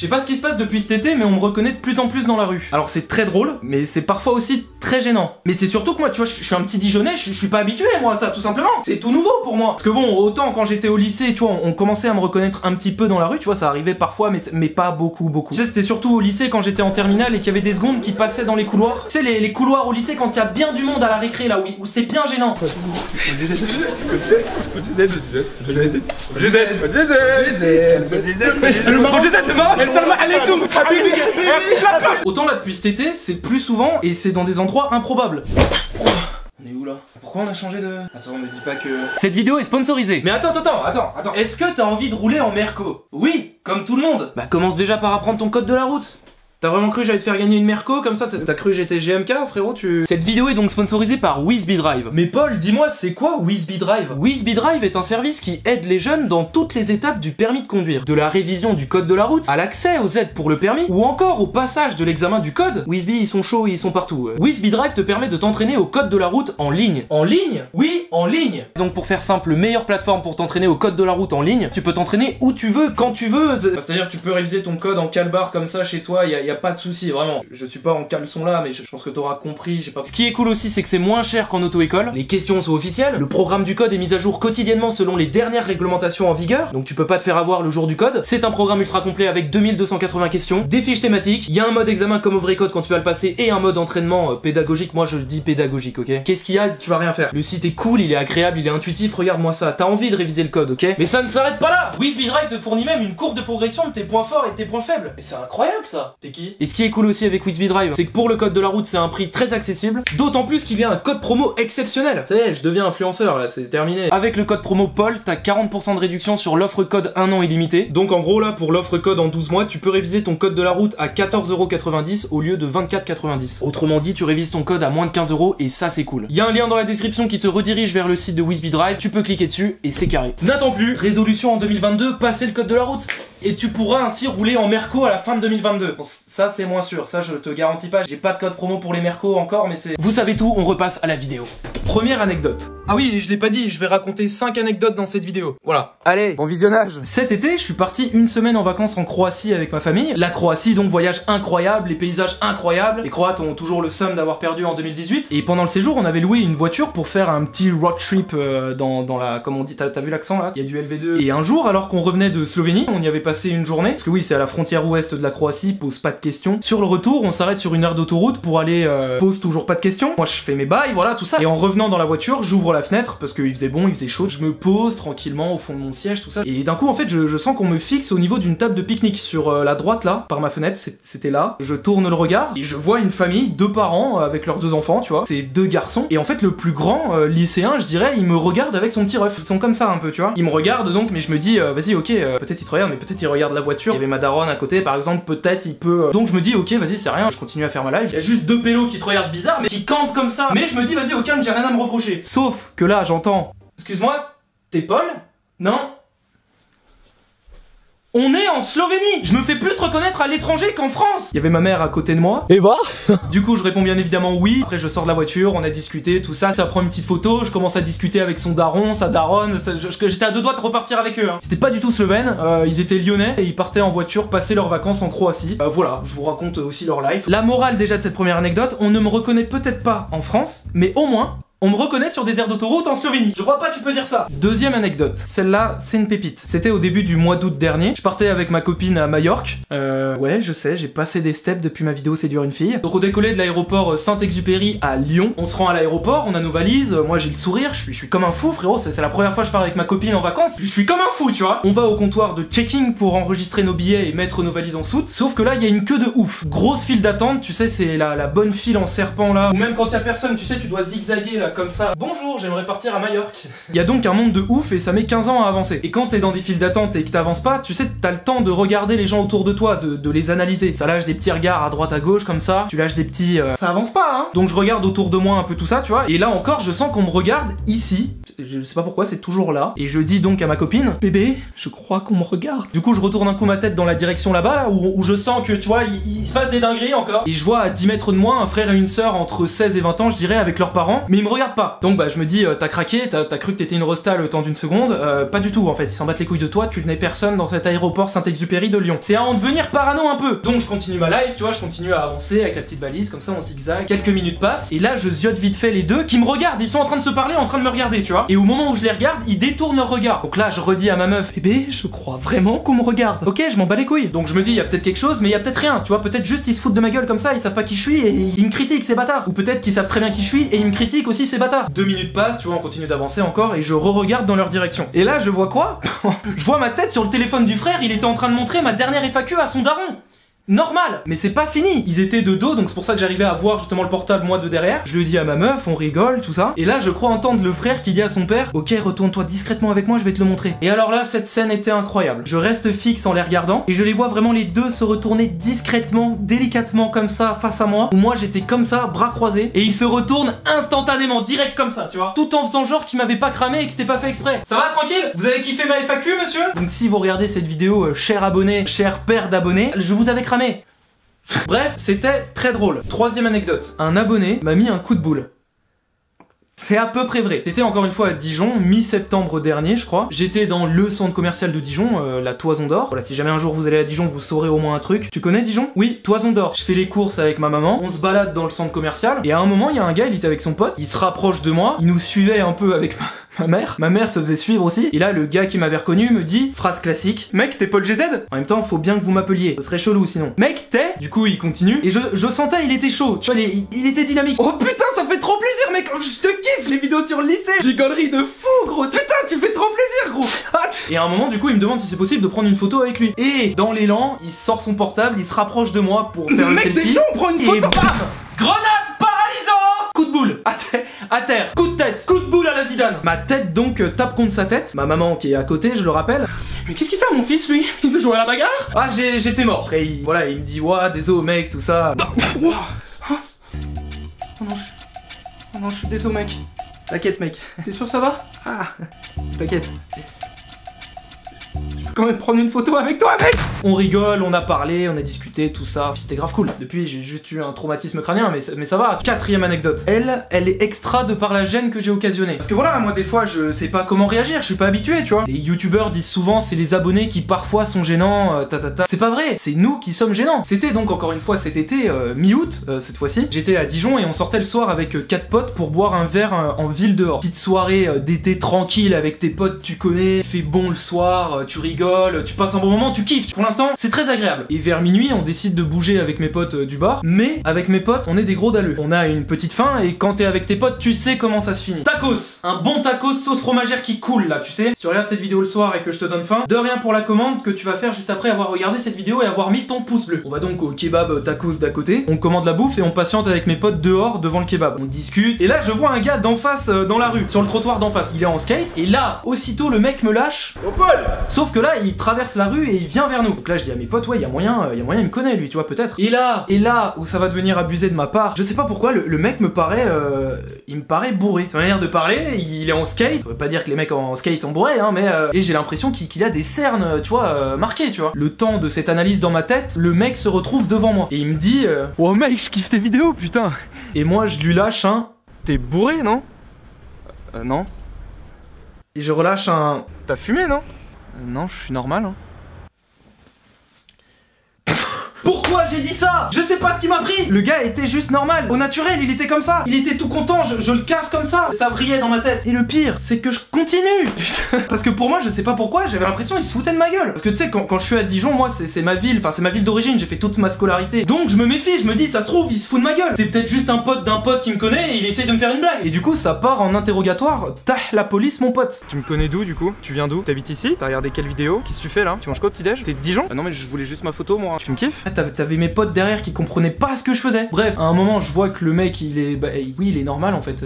Je sais pas ce qui se passe depuis cet été, mais on me reconnaît de plus en plus dans la rue. Alors c'est très drôle, mais c'est parfois aussi très gênant. Mais c'est surtout que moi, tu vois, je suis un petit Dijonais, je suis pas habitué moi à ça, tout simplement. C'est tout nouveau pour moi. Parce que bon, autant quand j'étais au lycée, tu vois, on commençait à me reconnaître un petit peu dans la rue, tu vois, ça arrivait parfois, mais pas beaucoup. Tu sais, c'était surtout au lycée quand j'étais en terminale et qu'il y avait des secondes qui passaient dans les couloirs. Tu sais, les couloirs au lycée quand il y a bien du monde à la récré là, où c'est bien gênant. Autant là depuis cet été, c'est plus souvent et c'est dans des endroits improbables. On est où là? Pourquoi on a changé de... Attends, on me dit pas que... Cette vidéo est sponsorisée. Mais attends. Est-ce que t'as envie de rouler en Merco? Oui, comme tout le monde. Bah commence déjà par apprendre ton code de la route. T'as vraiment cru que j'allais te faire gagner une Merco comme ça? T'as cru que j'étais GMK, frérot? Cette vidéo est donc sponsorisée par Wizbee Drive. Mais Paul, dis-moi, c'est quoi Wizbee Drive? Wizbee Drive est un service qui aide les jeunes dans toutes les étapes du permis de conduire. De la révision du code de la route, à l'accès aux aides pour le permis, ou encore au passage de l'examen du code. Wizbee, ils sont chauds et ils sont partout. Wizbee Drive te permet de t'entraîner au code de la route en ligne. En ligne? Oui, en ligne. Donc pour faire simple, meilleure plateforme pour t'entraîner au code de la route en ligne. Tu peux t'entraîner où tu veux, quand tu veux. C'est-à-dire que tu peux réviser ton code en calbar comme ça chez toi, y a pas de souci, vraiment. Je suis pas en caleçon là, mais je pense que t'auras compris, j'ai pas... Ce qui est cool aussi, c'est que c'est moins cher qu'en auto-école. Les questions sont officielles. Le programme du code est mis à jour quotidiennement selon les dernières réglementations en vigueur. Donc tu peux pas te faire avoir le jour du code. C'est un programme ultra complet avec 2280 questions, des fiches thématiques. Il y a un mode examen comme au vrai code quand tu vas le passer et un mode entraînement pédagogique. Moi je le dis pédagogique, ok? Qu'est-ce qu'il y a? Tu vas rien faire. Le site est cool, il est agréable, il est intuitif. Regarde-moi ça. T'as envie de réviser le code, ok? Mais ça ne s'arrête pas là. Wizbee Drive te fournit même une courbe de progression de tes points forts et de tes points faibles. Mais c'est incroyable ça. T'es qui? Et ce qui est cool aussi avec Wizbee Drive, c'est que pour le code de la route, c'est un prix très accessible. D'autant plus qu'il y a un code promo exceptionnel. Ça y est, je deviens influenceur là, c'est terminé. Avec le code promo Paul, t'as 40% de réduction sur l'offre code 1 an illimité. Donc en gros là, pour l'offre code en 12 mois, tu peux réviser ton code de la route à 14,90€ au lieu de 24,90€. Autrement dit, tu révises ton code à moins de 15€ et ça c'est cool. Il y a un lien dans la description qui te redirige vers le site de Wizbee Drive. Tu peux cliquer dessus et c'est carré. N'attends plus, résolution en 2022, passer le code de la route. Et tu pourras ainsi rouler en Merco à la fin de 2022. Bon, ça c'est moins sûr, ça je te garantis pas, j'ai pas de code promo pour les Merco encore, mais c'est... Vous savez tout, on repasse à la vidéo. Première anecdote. Ah oui, je l'ai pas dit, je vais raconter 5 anecdotes dans cette vidéo. Voilà. Allez, bon visionnage. Cet été, je suis parti une semaine en vacances en Croatie avec ma famille. La Croatie, donc voyage incroyable, les paysages incroyables. Les Croates ont toujours le seum d'avoir perdu en 2018. Et pendant le séjour, on avait loué une voiture pour faire un petit road trip dans la... Comme on dit, t'as vu l'accent là? Il y a du LV2. Et un jour, alors qu'on revenait de Slovénie, on y avait passé une journée. Parce que oui, c'est à la frontière ouest de la Croatie, pose pas de questions. Sur le retour, on s'arrête sur une heure d'autoroute pour aller... pose toujours pas de questions. Moi, je fais mes bails, voilà, tout ça. Et en revenant dans la voiture, j'ouvre la fenêtre parce qu'il faisait bon, il faisait chaud. Je me pose tranquillement au fond de mon siège, tout ça. Et d'un coup, en fait, je sens qu'on me fixe au niveau d'une table de pique-nique sur la droite là, par ma fenêtre. C'était là. Je tourne le regard et je vois une famille, 2 parents avec leurs 2 enfants, tu vois. C'est 2 garçons. Et en fait, le plus grand, lycéen, je dirais, il me regarde avec son petit ref. Ils sont comme ça un peu, tu vois. Il me regarde donc, mais je me dis, vas-y, ok, peut-être il te regarde, mais peut-être il regarde la voiture. Il y avait ma daronne à côté, par exemple, peut-être il peut. Donc je me dis, ok, vas-y, c'est rien. Je continue à faire ma live. Il y a juste 2 pélos qui te regardent bizarre, mais qui campent comme ça. Mais je me dis, vas-y, au calme, j'ai rien à me reprocher. Sauf que là, j'entends. Excuse-moi, t'es Paul? Non? On est en Slovénie! Je me fais plus reconnaître à l'étranger qu'en France! Il y avait ma mère à côté de moi. Et bah? Du coup, je réponds bien évidemment oui. Après, je sors de la voiture, on a discuté, tout ça. Ça prend une petite photo, je commence à discuter avec son daron, sa daronne. J'étais à 2 doigts de repartir avec eux. Hein. C'était pas du tout slovène, ils étaient lyonnais et ils partaient en voiture passer leurs vacances en Croatie. Voilà, je vous raconte aussi leur life. La morale déjà de cette première anecdote, on ne me reconnaît peut-être pas en France, mais au moins... on me reconnaît sur des aires d'autoroute en Slovénie. Je crois pas tu peux dire ça. Deuxième anecdote. Celle-là, c'est une pépite. C'était au début du mois d'août dernier. Je partais avec ma copine à Majorque. Ouais, je sais, j'ai passé des steps depuis ma vidéo Séduire une fille. Donc on décollait de l'aéroport Saint-Exupéry à Lyon. On se rend à l'aéroport, on a nos valises. Moi j'ai le sourire, je suis comme un fou frérot. C'est la première fois que je pars avec ma copine en vacances. Je suis comme un fou, tu vois. On va au comptoir de checking pour enregistrer nos billets et mettre nos valises en soute. Sauf que là, il y a une queue de ouf. Grosse file d'attente, tu sais, c'est la bonne file en serpent là. Ou même quand il y a personne, tu sais, tu dois zigzaguer là comme ça. Bonjour, j'aimerais partir à Majorque. Il y a donc un monde de ouf et ça met 15 ans à avancer. Et quand t'es dans des files d'attente et que t'avances pas, tu sais, t'as le temps de regarder les gens autour de toi, de les analyser. Ça lâche des petits regards à droite à gauche comme ça. Tu lâches des petits... Ça avance pas, hein. Donc je regarde autour de moi un peu tout ça, tu vois. Et là encore, je sens qu'on me regarde ici. Je sais pas pourquoi, c'est toujours là. Et je dis donc à ma copine, bébé, je crois qu'on me regarde. Du coup, je retourne un coup ma tête dans la direction là-bas, là, où je sens que, tu vois, il se passe des dingueries encore. Et je vois à 10 mètres de moi un frère et une sœur entre 16 et 20 ans, je dirais, avec leurs parents. Mais ils me regardent regarde pas. Donc bah je me dis t'as craqué, t'as cru que t'étais une rosta le temps d'une seconde. Pas du tout en fait, ils s'en battent les couilles de toi, tu n'es personne dans cet aéroport Saint-Exupéry de Lyon. C'est à en devenir parano un peu. Donc je continue ma live, tu vois, je continue à avancer avec la petite valise, comme ça on zigzag, quelques minutes passent, et là je ziote vite fait les deux qui me regardent, ils sont en train de se parler, en train de me regarder, tu vois. Et au moment où je les regarde, ils détournent leur regard. Donc là je redis à ma meuf, eh ben je crois vraiment qu'on me regarde. Ok, je m'en bats les couilles. Donc je me dis, il y a peut-être quelque chose, mais il y a peut-être rien, tu vois, peut-être juste ils se foutent de ma gueule comme ça, ils savent pas qui je suis et ils me critiquent ces bâtards. Ou peut-être qu'ils savent très bien qui je suis et ils me critiquent aussi ces bâtards. 2 minutes passent, tu vois, on continue d'avancer encore et je re-regarde dans leur direction. Et là je vois quoi? Je vois ma tête sur le téléphone du frère, il était en train de montrer ma dernière FAQ à son daron. Normal, mais c'est pas fini. Ils étaient de dos, donc c'est pour ça que j'arrivais à voir justement le portable moi de derrière. Je le dis à ma meuf, on rigole, tout ça. Et là, je crois entendre le frère qui dit à son père, ok, retourne-toi discrètement avec moi, je vais te le montrer. Et alors là, cette scène était incroyable. Je reste fixe en les regardant et je les vois vraiment les deux se retourner discrètement, délicatement comme ça face à moi. Où moi j'étais comme ça, bras croisés, et ils se retournent instantanément, direct comme ça, tu vois. Tout en faisant genre qu'ils m'avaient pas cramé et que c'était pas fait exprès. Ça va tranquille? Vous avez kiffé ma FAQ, monsieur? Donc si vous regardez cette vidéo, cher abonné, cher père d'abonnés, je vous avais cramé. Bref, c'était très drôle. Troisième anecdote. Un abonné m'a mis un coup de boule. C'est à peu près vrai. C'était encore une fois à Dijon, mi-septembre dernier, je crois. J'étais dans le centre commercial de Dijon, la Toison d'Or. Voilà, si jamais un jour vous allez à Dijon, vous saurez au moins un truc. Tu connais Dijon? Oui, Toison d'Or. Je fais les courses avec ma maman, on se balade dans le centre commercial, et à un moment, il y a un gars, il était avec son pote, il se rapproche de moi, il nous suivait un peu avec ma mère. Ma mère se faisait suivre aussi. Et là, le gars qui m'avait reconnu me dit, phrase classique, mec, t'es Paul GZ? En même temps, faut bien que vous m'appeliez. Ce serait chelou sinon. Mec, t'es? Du coup, il continue. Et je sentais, il était chaud. Tu vois, il était dynamique. Oh putain, ça fait trop plaisir, mec. Je te kiffe les vidéos sur le lycée. Gigolerie de fou, gros. Putain, tu fais trop plaisir, gros. Et à un moment, du coup, il me demande si c'est possible de prendre une photo avec lui. Et dans l'élan, il sort son portable, il se rapproche de moi pour faire le selfie. Mec, t'es chaud, on prend une photo. Et bam, grenade paralysante. Coup de boule. À terre, coup de tête, coup de boule à la Zidane. Ma tête donc tape contre sa tête. Ma maman qui est à côté, je le rappelle. Mais qu'est-ce qu'il fait à mon fils lui? Il veut jouer à la bagarre? Ah, j'étais mort. Après voilà, il me dit ouah, désolé mec, tout ça. Oh non, je suis désolé mec. T'inquiète mec. T'es sûr ça va? Ah, t'inquiète. Je peux quand même prendre une photo avec toi mec. On rigole, on a parlé, on a discuté, tout ça. C'était grave cool. Depuis j'ai juste eu un traumatisme crânien, mais ça va. Quatrième anecdote. Elle est extra de par la gêne que j'ai occasionnée. Parce que voilà, moi des fois je sais pas comment réagir, je suis pas habitué, tu vois. Les youtubeurs disent souvent c'est les abonnés qui parfois sont gênants, C'est pas vrai, c'est nous qui sommes gênants. C'était donc encore une fois cet été, mi-août, cette fois-ci. J'étais à Dijon et on sortait le soir avec 4 potes pour boire un verre en ville dehors. Petite soirée d'été tranquille avec tes potes, tu connais, il fait bon le soir, tu rigoles, tu passes un bon moment, tu kiffes. Pour l'instant, c'est très agréable. Et vers minuit, on décide de bouger avec mes potes du bar. Mais avec mes potes, on est des gros dalleux. On a une petite faim et quand t'es avec tes potes, tu sais comment ça se finit. Tacos, un bon tacos sauce fromagère qui coule là, tu sais. Si tu regardes cette vidéo le soir et que je te donne faim, de rien pour la commande que tu vas faire juste après avoir regardé cette vidéo et avoir mis ton pouce bleu. On va donc au kebab tacos d'à côté. On commande la bouffe et on patiente avec mes potes dehors devant le kebab. On discute et là je vois un gars d'en face dans la rue, sur le trottoir d'en face. Il est en skate et là aussitôt le mec me lâche. Oh Paul. Sauf que là il traverse la rue et il vient vers nous. Donc là je dis à mes potes ouais il y a moyen il me connaît lui tu vois peut-être. Et là où ça va devenir abusé de ma part, je sais pas pourquoi le mec me paraît il me paraît bourré. Sa manière de parler, il est en skate. Ça veut pas dire que les mecs en skate sont bourrés hein, mais et j'ai l'impression qu'il a des cernes tu vois marquées tu vois. Le temps de cette analyse dans ma tête, le mec se retrouve devant moi et il me dit oh mec je kiffe tes vidéos putain. Et moi je lui lâche un t'es bourré non? Non. Et je relâche un t'as fumé non? Non je suis normal hein. Pourquoi j'ai dit ça? Je sais pas ce qui m'a pris. Le gars était juste normal, au naturel, il était comme ça. Il était tout content, je le casse comme ça. Ça vrillait dans ma tête. Et le pire, c'est que je continue. Putain. Parce que pour moi, je sais pas pourquoi, j'avais l'impression qu'il se foutait de ma gueule. Parce que tu sais, quand je suis à Dijon, moi, c'est ma ville, enfin c'est ma ville d'origine, j'ai fait toute ma scolarité. Donc je me méfie, je me dis, ça se trouve, il se fout de ma gueule. C'est peut-être juste un pote d'un pote qui me connaît et il essaye de me faire une blague. Et du coup, ça part en interrogatoire. Tah, la police, mon pote. Tu me connais d'où du coup? Tu viens d'où? T'habites ici? T'as regardé quelle vidéo? Qu'est-ce que tu fais là? Tu manges quoi au petit-déj? T'es de Dijon? Ah non, mais je voulais juste ma photo, moi. Tu me kiffes? T'avais mes potes derrière qui comprenaient pas ce que je faisais. Bref, à un moment je vois que le mec il est oui il est normal en fait,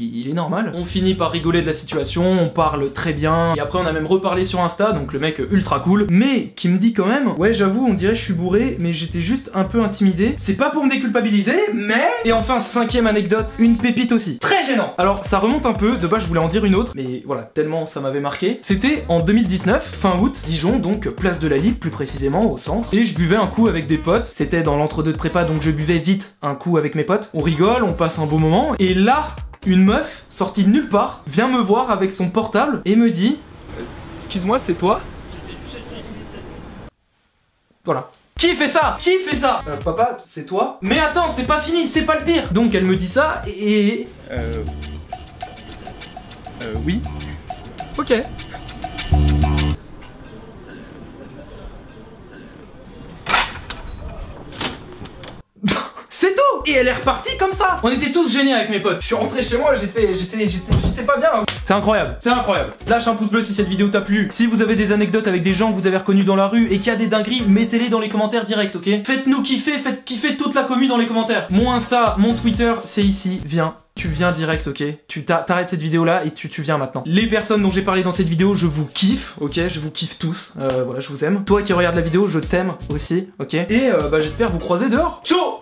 il est normal. On finit par rigoler de la situation, on parle très bien et après on a même reparlé sur Insta, donc le mec ultra cool, mais qui me dit quand même ouais j'avoue on dirait je suis bourré mais j'étais juste un peu intimidé. C'est pas pour me déculpabiliser mais... Et enfin cinquième anecdote, une pépite aussi. Très gênant. Alors ça remonte un peu, de base je voulais en dire une autre mais voilà tellement ça m'avait marqué. C'était en 2019, fin août, Dijon, donc place de la Lippe plus précisément au centre, et je buvais un coup avec des potes. C'était dans l'entre-deux de prépa donc je buvais vite un coup avec mes potes. On rigole, on passe un beau moment et là Une meuf, sortie de nulle part, vient me voir avec son portable et me dit excuse-moi, c'est toi? Voilà. Qui fait ça? Qui fait ça? Papa, c'est toi? Mais attends, c'est pas fini, c'est pas le pire. Donc elle me dit ça et... oui. Ok. C'est tout! Et elle est repartie comme ça! On était tous gênés avec mes potes. Je suis rentré chez moi, j'étais pas bien. C'est incroyable, c'est incroyable. Lâche un pouce bleu si cette vidéo t'a plu. Si vous avez des anecdotes avec des gens que vous avez reconnus dans la rue et qu'il y a des dingueries, mettez-les dans les commentaires direct, ok? Faites-nous kiffer, faites kiffer toute la commune dans les commentaires. Mon Insta, mon Twitter, c'est ici, viens. Tu viens direct, ok? Tu t'arrêtes cette vidéo là et tu viens maintenant. Les personnes dont j'ai parlé dans cette vidéo, je vous kiffe, ok? Je vous kiffe tous, voilà, je vous aime. Toi qui regardes la vidéo, je t'aime aussi, ok? Et j'espère vous croiser dehors. Ciao!